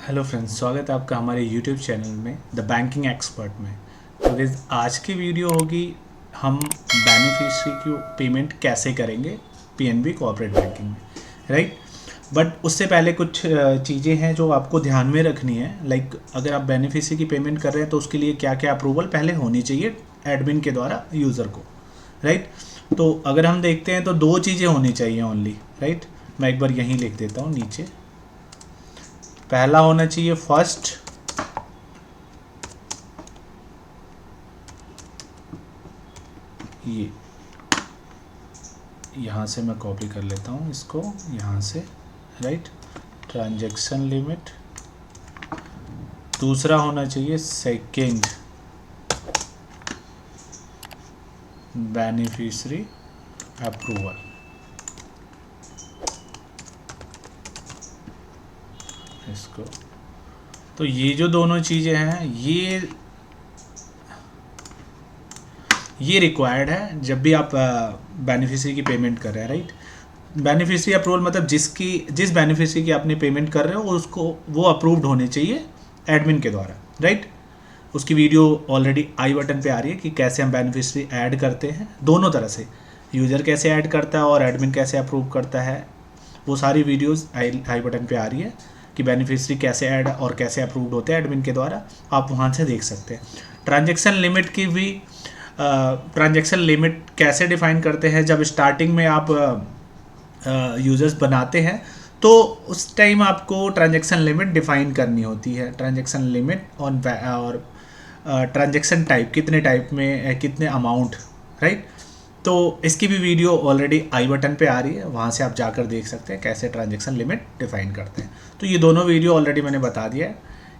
Hello friends, स्वागत है आपका हमारे यूट्यूब चैनल में द बैंकिंग एक्सपर्ट में। तो गाइस, आज की वीडियो होगी हम बेनिफिशियरी की पेमेंट कैसे करेंगे पीएनबी कोऑपरेटिव बैंकिंग में, राइट। बट उससे पहले कुछ चीज़ें हैं जो आपको ध्यान में रखनी है। लाइक अगर आप बेनिफिशियरी की पेमेंट कर रहे हैं तो उसके लिए क्या क्या अप्रूवल पहले होनी चाहिए एडमिन के द्वारा यूज़र को, राइट। तो अगर हम देखते हैं तो दो चीज़ें होनी चाहिए ओनली, राइट। मैं एक बार यहीं लिख देता हूँ नीचे। पहला होना चाहिए फर्स्ट, ये यहाँ से मैं कॉपी कर लेता हूँ इसको यहाँ से, राइट, ट्रांजैक्शन लिमिट। दूसरा होना चाहिए सेकेंड, बेनिफिशियरी अप्रूवल। इसको तो ये जो दोनों चीज़ें हैं ये रिक्वायर्ड है जब भी आप बेनिफिशियरी की पेमेंट कर रहे हैं, राइट। बेनिफिशियरी अप्रूवल मतलब जिस बेनिफिशियरी की आपने पेमेंट कर रहे हो उसको वो अप्रूव्ड होने चाहिए एडमिन के द्वारा, राइट। उसकी वीडियो ऑलरेडी आई बटन पे आ रही है कि कैसे हम बेनिफिशियरी ऐड करते हैं, दोनों तरह से यूज़र कैसे ऐड करता है और एडमिन कैसे अप्रूव करता है। वो सारी वीडियोस आई बटन पे आ रही है कि बेनिफिशियरी कैसे ऐड और कैसे अप्रूव्ड होते हैं एडमिन के द्वारा, आप वहाँ से देख सकते हैं। ट्रांजैक्शन लिमिट की भी ट्रांजैक्शन लिमिट कैसे डिफाइन करते हैं, जब स्टार्टिंग में आप यूज़र्स बनाते हैं तो उस टाइम आपको ट्रांजैक्शन लिमिट डिफाइन करनी होती है। ट्रांजैक्शन लिमिट और ट्रांजैक्शन टाइप, कितने टाइप में कितने अमाउंट, राइट। तो इसकी भी वीडियो ऑलरेडी आई बटन पे आ रही है, वहाँ से आप जाकर देख सकते हैं कैसे ट्रांजैक्शन लिमिट डिफाइन करते हैं। तो ये दोनों वीडियो ऑलरेडी मैंने बता दिया है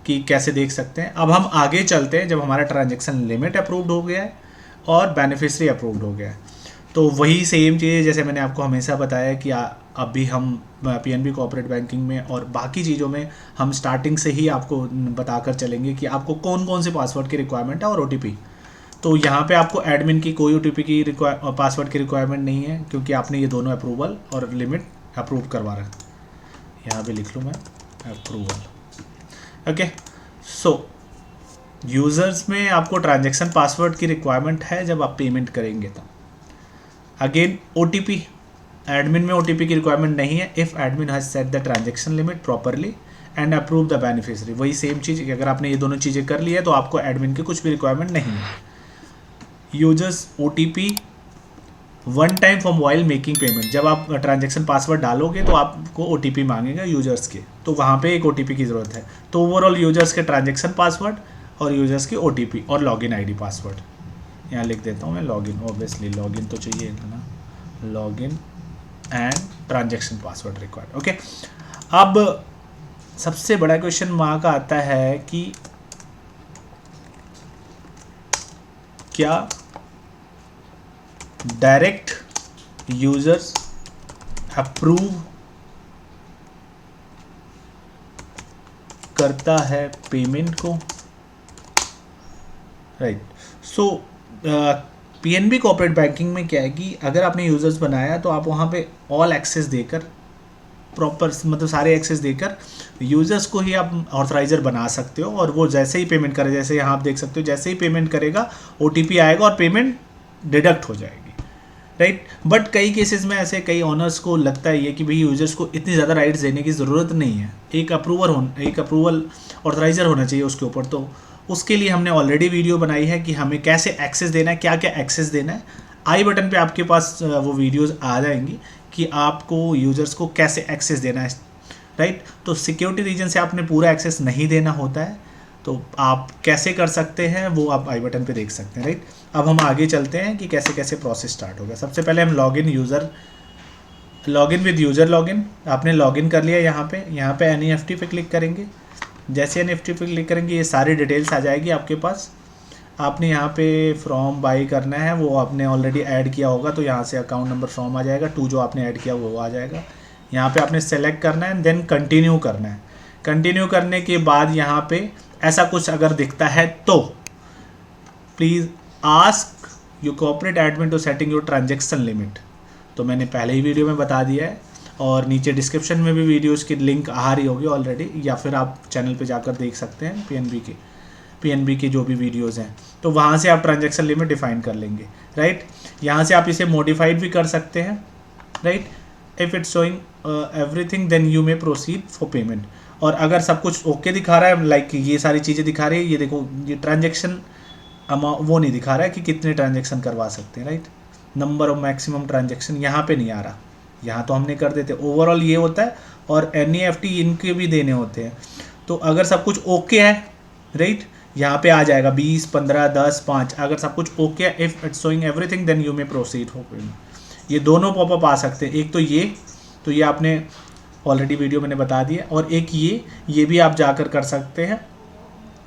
कि कैसे देख सकते हैं। अब हम आगे चलते हैं, जब हमारा ट्रांजैक्शन लिमिट अप्रूव्ड हो गया है और बेनिफिशियरी अप्रूव्ड हो गया है तो वही सेम चीज़ जैसे मैंने आपको हमेशा बताया कि अभी हम पीएनबी कोऑपरेटिव बैंकिंग में और बाकी चीज़ों में हम स्टार्टिंग से ही आपको बताकर चलेंगे कि आपको कौन कौन से पासवर्ड की रिक्वायरमेंट है और ओटीपी। तो यहाँ पे आपको एडमिन की कोई ओटीपी की पासवर्ड की रिक्वायरमेंट नहीं है, क्योंकि आपने ये दोनों अप्रूवल और लिमिट अप्रूव करवा रहा है। यहाँ पे लिख लूँ मैं अप्रूवल, ओके। सो यूज़र्स में आपको ट्रांजैक्शन पासवर्ड की रिक्वायरमेंट है जब आप पेमेंट करेंगे तो। अगेन ओटीपी, एडमिन में ओटीपी की रिक्वायरमेंट नहीं है if admin has set the transaction limit properly and approve the beneficiary. वही सेम चीज़ कि अगर आपने ये दोनों चीज़ें कर ली है तो आपको एडमिन की कुछ भी रिक्वायरमेंट नहीं है। Users OTP one time for mobile making payment, जब आप ट्रांजैक्शन पासवर्ड डालोगे तो आपको ओटीपी मांगेगा यूजर्स के, तो वहाँ पे एक ओटीपी की ज़रूरत है। तो ओवरऑल यूजर्स के ट्रांजैक्शन पासवर्ड और यूजर्स की ओटीपी और लॉगिन आईडी पासवर्ड यहाँ लिख देता हूँ मैं। लॉगिन, ऑब्वियसली लॉगिन तो चाहिए ना, login and transaction password required, okay. अब सबसे बड़ा क्वेश्चन वहाँ का आता है कि क्या डायरेक्ट यूजर्स अप्रूव करता है पेमेंट को, राइट। सो पीएनबी कोऑपरेटिव बैंकिंग में क्या है कि अगर आपने यूज़र्स बनाया तो आप वहाँ पे ऑल एक्सेस देकर, प्रॉपर मतलब सारे एक्सेस देकर यूज़र्स को ही आप ऑथराइज़र बना सकते हो, और वो जैसे ही पेमेंट करे, जैसे यहाँ आप देख सकते हो, जैसे ही पेमेंट करेगा ओटीपी आएगा और पेमेंट डिडक्ट हो जाएगी, राइट। बट कई केसेस में ऐसे कई ऑनर्स को लगता है ये कि भाई यूजर्स को इतनी ज़्यादा राइट्स देने की ज़रूरत नहीं है, एक अप्रूवल ऑथराइज़र होना चाहिए उसके ऊपर। तो उसके लिए हमने ऑलरेडी वीडियो बनाई है कि हमें कैसे एक्सेस देना है, क्या क्या एक्सेस देना है। आई बटन पे आपके पास वो वीडियोस आ जाएंगी कि आपको यूज़र्स को कैसे एक्सेस देना है, राइट। तो सिक्योरिटी रीजन से आपने पूरा एक्सेस नहीं देना होता है, तो आप कैसे कर सकते हैं वो आप आई बटन पे देख सकते हैं, राइट। अब हम आगे चलते हैं कि कैसे कैसे प्रोसेस स्टार्ट होगा। सबसे पहले हम लॉगिन विद यूज़र लॉगिन, आपने लॉगिन कर लिया। यहाँ पे एनईएफटी पे क्लिक करेंगे। जैसे एनईएफटी पे क्लिक करेंगे ये सारी डिटेल्स आ जाएगी आपके पास। आपने यहाँ पे फ्रॉम बाई करना है, वो आपने ऑलरेडी ऐड किया होगा तो यहाँ से अकाउंट नंबर फ्रॉम आ जाएगा, टू जो आपने ऐड किया वो आ जाएगा। यहाँ पे आपने सेलेक्ट करना है, देन कंटिन्यू करना है। कंटिन्यू करने के बाद यहाँ पे ऐसा कुछ अगर दिखता है तो please ask your corporate admin to setting your transaction limit. तो मैंने पहले ही वीडियो में बता दिया है, और नीचे डिस्क्रिप्शन में भी वीडियोज़ की लिंक आ रही होगी ऑलरेडी, या फिर आप चैनल पे जाकर देख सकते हैं पीएनबी के जो भी वीडियोज़ हैं, तो वहाँ से आप ट्रांजैक्शन लिमिट डिफाइन कर लेंगे, राइट। यहाँ से आप इसे मॉडिफाइड भी कर सकते हैं, right. If it's showing everything then you may proceed for payment. और अगर सब कुछ ओके दिखा रहा है, लाइक ये सारी चीज़ें दिखा रही है, ये देखो ये ट्रांजैक्शन अमाउंट वो नहीं दिखा रहा है कि कितने ट्रांजैक्शन करवा सकते हैं, right. Number of maximum transaction यहाँ पे नहीं आ रहा, यहाँ तो हमने कर देते। ओवरऑल ये होता है, और NEFT इनके भी देने होते हैं। तो अगर सब कुछ ओके है, राइट, यहाँ पे आ जाएगा 20, 15, 10, 5। अगर सब कुछ ओके है, if it's showing everything then you may proceed for payment. ये दोनों पॉपअप आ सकते हैं, एक तो ये आपने ऑलरेडी वीडियो मैंने बता दिया, और एक ये भी आप जाकर कर सकते हैं,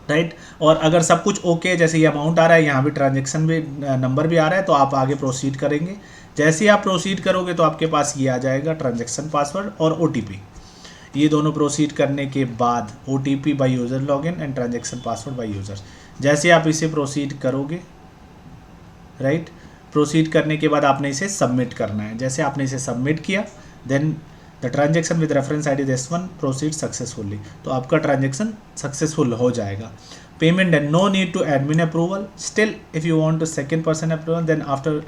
राइट। और अगर सब कुछ ओके है, जैसे ये अमाउंट आ रहा है, यहाँ भी ट्रांजेक्शन भी नंबर भी आ रहा है, तो आप आगे प्रोसीड करेंगे। जैसे ही आप प्रोसीड करोगे तो आपके पास ये आ जाएगा ट्रांजेक्शन पासवर्ड और OTP। ये दोनों प्रोसीड करने के बाद OTP by user login and transaction password by user, जैसे आप इसे प्रोसीड करोगे, राइट, प्रोसीड करने के बाद आपने इसे सबमिट करना है। जैसे आपने इसे सबमिट किया, then the transaction with reference ID this one proceed successfully, तो आपका ट्रांजेक्शन सक्सेसफुल हो जाएगा। Payment and no need to admin approval. Still if you want to second person approval then after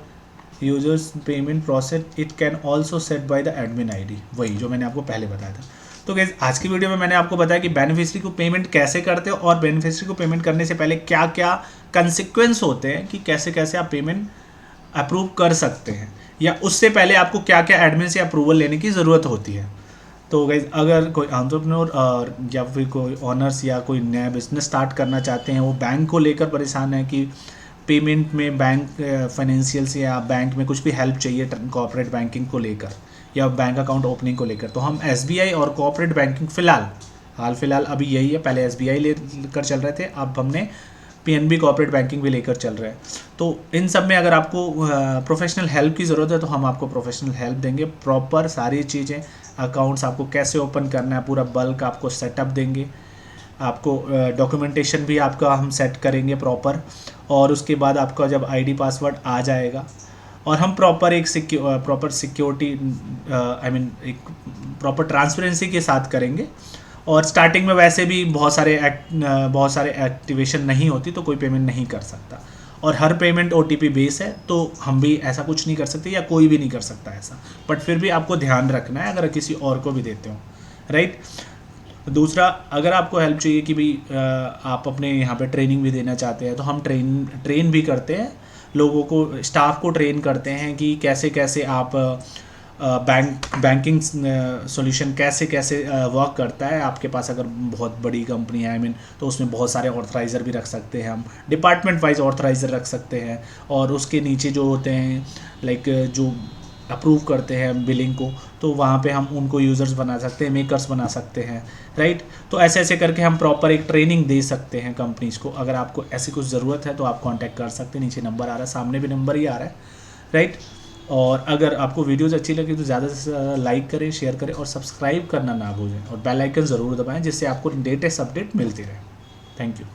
users payment process it can also set by the admin ID, वही जो मैंने आपको पहले बताया था। तो गाइस आज की वीडियो में मैंने आपको बताया कि बेनिफिशियरी को पेमेंट कैसे करते हो, और बेनिफिशियरी को पेमेंट करने से पहले क्या क्या कंसिक्वेंस होते हैं, कि कैसे कैसे आप पेमेंट अप्रूव कर सकते हैं, या उससे पहले आपको क्या क्या एडमिन से अप्रूवल लेने की ज़रूरत होती है। तो गाइस अगर कोई एंटरप्रेन्योर या फिर कोई ऑनर्स या कोई नया बिजनेस स्टार्ट करना चाहते हैं, वो बैंक को लेकर परेशान है कि पेमेंट में बैंक फाइनेंशियल से या बैंक में कुछ भी हेल्प चाहिए कॉर्पोरेट बैंकिंग को लेकर या बैंक अकाउंट ओपनिंग को लेकर, तो हम SBI और कॉर्पोरेट बैंकिंग हाल फिलहाल अभी यही है। पहले SBI लेकर चल रहे थे, अब हमने PNB कॉर्पोरेट बैंकिंग भी लेकर चल रहे हैं। तो इन सब में अगर आपको प्रोफेशनल हेल्प की ज़रूरत है तो हम आपको प्रोफेशनल हेल्प देंगे। प्रॉपर सारी चीज़ें, अकाउंट्स आपको कैसे ओपन करना है, पूरा बल्क आपको सेटअप देंगे, आपको डॉक्यूमेंटेशन भी आपका हम सेट करेंगे प्रॉपर, और उसके बाद आपका जब ID पासवर्ड आ जाएगा, और हम प्रॉपर एक प्रॉपर सिक्योरिटी एक प्रॉपर ट्रांसपेरेंसी के साथ करेंगे। और स्टार्टिंग में वैसे भी बहुत सारे एक्टिवेशन नहीं होती, तो कोई पेमेंट नहीं कर सकता, और हर पेमेंट OTP बेस है, तो हम भी ऐसा कुछ नहीं कर सकते, या कोई भी नहीं कर सकता ऐसा। बट फिर भी आपको ध्यान रखना है अगर किसी और को भी देते हो, राइट। दूसरा, अगर आपको हेल्प चाहिए कि भाई आप अपने यहाँ पे ट्रेनिंग भी देना चाहते हैं, तो हम ट्रेन भी करते हैं लोगों को, स्टाफ को ट्रेन करते हैं कि कैसे कैसे आप बैंकिंग सॉल्यूशन कैसे कैसे वर्क करता है। आपके पास अगर बहुत बड़ी कंपनी है तो उसमें बहुत सारे ऑथराइज़र भी रख सकते हैं, हम डिपार्टमेंट वाइज ऑथराइज़र रख सकते हैं, और उसके नीचे जो होते हैं लाइक जो अप्रूव करते हैं बिलिंग को, तो वहाँ पे हम उनको यूज़र्स बना सकते हैं, मेकर्स बना सकते हैं, राइट। तो ऐसे ऐसे करके हम प्रॉपर एक ट्रेनिंग दे सकते हैं कंपनीज़ को। अगर आपको ऐसी कुछ ज़रूरत है तो आप कांटेक्ट कर सकते हैं, नीचे नंबर आ रहा है, सामने भी नंबर ही आ रहा है, राइट। और अगर आपको वीडियोज़ अच्छी लगी तो ज़्यादा से ज़्यादा लाइक करें, शेयर करें, और सब्सक्राइब करना ना भूलें, और बेल आइकन ज़रूर दबाएं, जिससे आपको लेटेस्ट अपडेट मिलती रहे। Thank you.